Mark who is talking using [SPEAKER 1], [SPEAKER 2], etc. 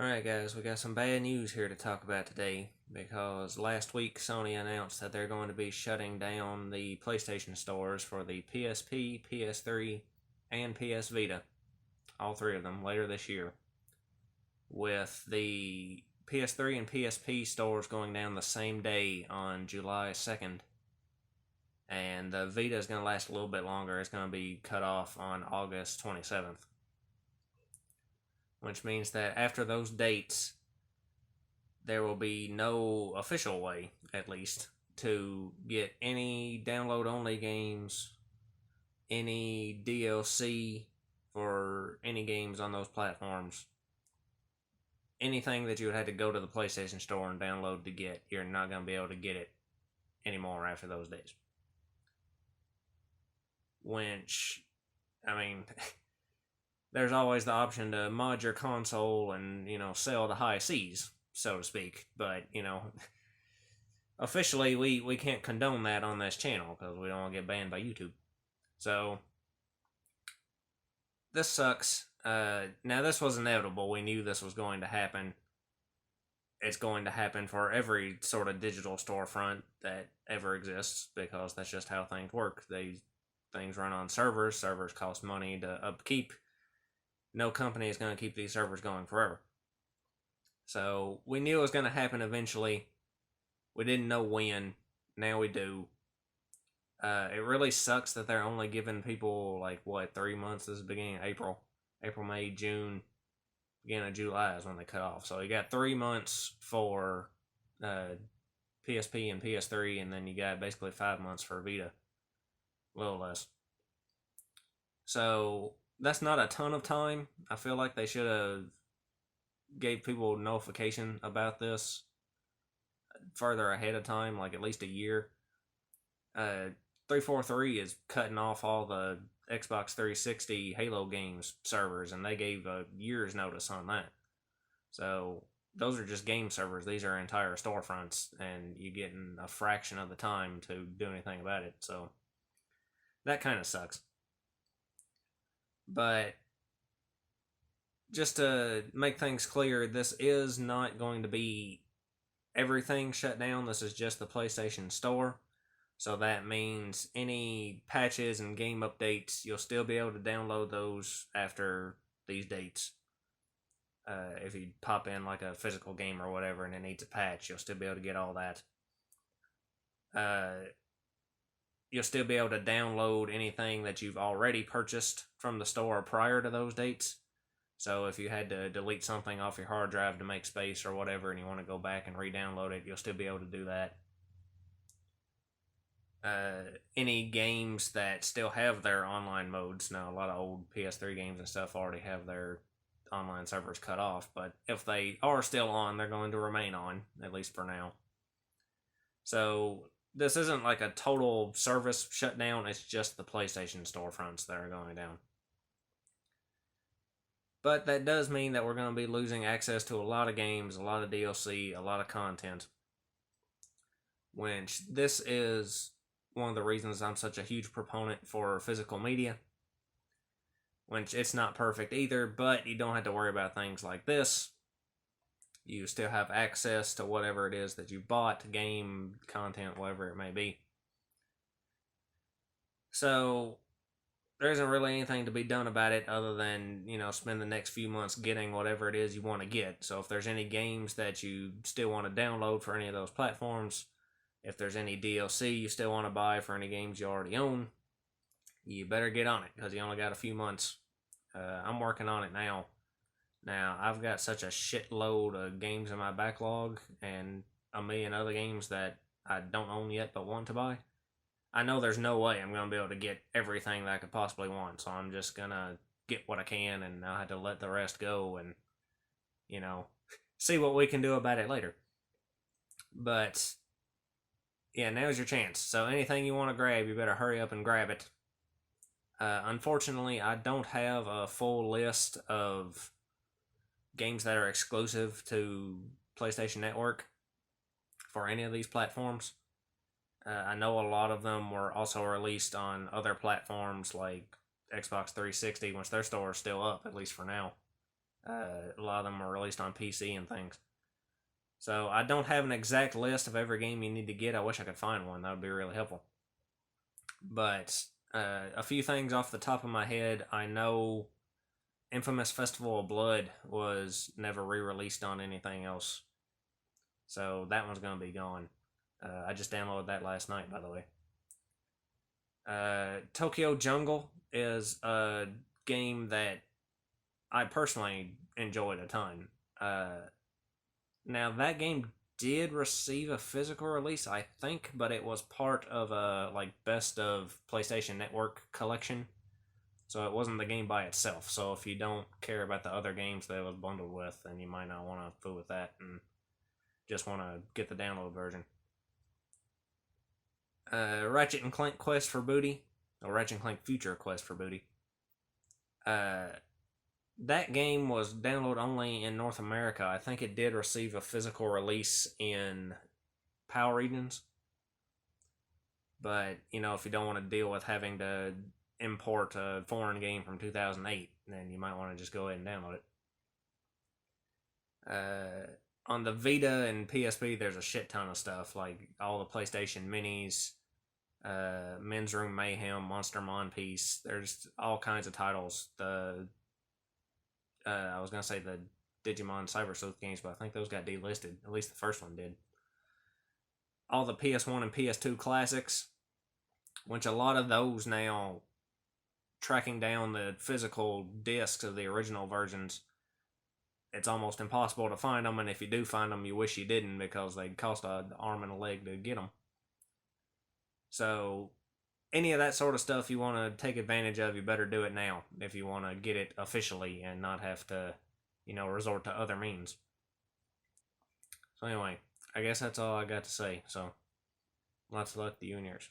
[SPEAKER 1] Alright, guys, we got some bad news here to talk about today because last week Sony announced that they're going to be shutting down the PlayStation stores for the PSP, PS3, and PS Vita, all three of them, later this year, with the PS3 and PSP stores going down the same day on July 2nd, and the Vita is going to last a little bit longer. It's going to be cut off on August 27th. Which means that after those dates, there will be no official way, at least, to get any download-only games, any DLC for any games on those platforms. Anything that you would have to go to the PlayStation Store and download to get, you're not going to be able to get it anymore after those days. Which, I mean... there's always the option to mod your console and, sell the high seas, so to speak. But, officially we can't condone that on this channel because we don't want to get banned by YouTube. So, this sucks. Now, this was inevitable. We knew this was going to happen. It's going to happen for every sort of digital storefront that ever exists because that's just how things work. Things run on servers. Servers cost money to upkeep. No company is going to keep these servers going forever. So we knew it was going to happen eventually. We didn't know when. Now we do. It really sucks that they're only giving people 3 months. This is beginning of April. April, May, June, beginning of July is when they cut off. So you got 3 months for PSP and PS3, and then you got basically 5 months for Vita. A little less. So that's not a ton of time. I feel like they should have gave people notification about this further ahead of time, like at least a year. 343 is cutting off all the Xbox 360 Halo games servers, and they gave a year's notice on that. So those are just game servers. These are entire storefronts, and you're getting a fraction of the time to do anything about it. So that kind of sucks. But just to make things clear, this is not going to be everything shut down. This is just the PlayStation Store. So that means any patches and game updates, you'll still be able to download those after these dates. If you pop in like a physical game or whatever and it needs a patch, you'll still be able to get all that. You'll still be able to download anything that you've already purchased from the store prior to those dates. So if you had to delete something off your hard drive to make space or whatever and you want to go back and re-download it, you'll still be able to do that. Any games that still have their online modes, now a lot of old PS3 games and stuff already have their online servers cut off, but if they are still on, they're going to remain on, at least for now. So this isn't like a total service shutdown, it's just the PlayStation storefronts that are going down. But that does mean that we're going to be losing access to a lot of games, a lot of DLC, a lot of content. Which, this is one of the reasons I'm such a huge proponent for physical media. Which, it's not perfect either, but you don't have to worry about things like this. You still have access to whatever it is that you bought, game, content, whatever it may be. So, there isn't really anything to be done about it other than, spend the next few months getting whatever it is you want to get. So if there's any games that you still want to download for any of those platforms, if there's any DLC you still want to buy for any games you already own, you better get on it because you only got a few months. I'm working on it now. Now, I've got such a shitload of games in my backlog and a million other games that I don't own yet but want to buy. I know there's no way I'm going to be able to get everything that I could possibly want, so I'm just going to get what I can, and I'll have to let the rest go and, see what we can do about it later. But, yeah, now's your chance. So anything you want to grab, you better hurry up and grab it. Unfortunately, I don't have a full list of games that are exclusive to PlayStation Network for any of these platforms. I know a lot of them were also released on other platforms like Xbox 360, which their store is still up, at least for now. A lot of them are released on PC and things. So I don't have an exact list of every game you need to get. I wish I could find one. That would be really helpful. But a few things off the top of my head. I know Infamous Festival of Blood was never re-released on anything else, so that one's gonna be gone. I just downloaded that last night, by the way. Tokyo Jungle is a game that I personally enjoyed a ton. Now that game did receive a physical release, I think, but it was part of a like best of PlayStation Network collection, so it wasn't the game by itself. So if you don't care about the other games that it was bundled with, then you might not want to fool with that and just want to get the download version. Ratchet and Clank Quest for Booty, or Ratchet and Clank Future Quest for Booty. Uh, that game was download only in North America. I think it did receive a physical release in PAL regions, but if you don't want to deal with having to import a foreign game from 2008, then you might want to just go ahead and download it. On the Vita and PSP, there's a shit ton of stuff like all the PlayStation Minis, Men's Room Mayhem, Monster Monpiece. There's all kinds of titles. I was gonna say the Digimon Cyber Sleuth games, but I think those got delisted. At least the first one did. All the PS1 and PS2 classics, which a lot of those now, tracking down the physical discs of the original versions, it's almost impossible to find them, and if you do find them, you wish you didn't because they cost an arm and a leg to get them. So, any of that sort of stuff you want to take advantage of, you better do it now if you want to get it officially and not have to, resort to other means. So, anyway, I guess that's all I got to say. So, lots of luck to you and yours.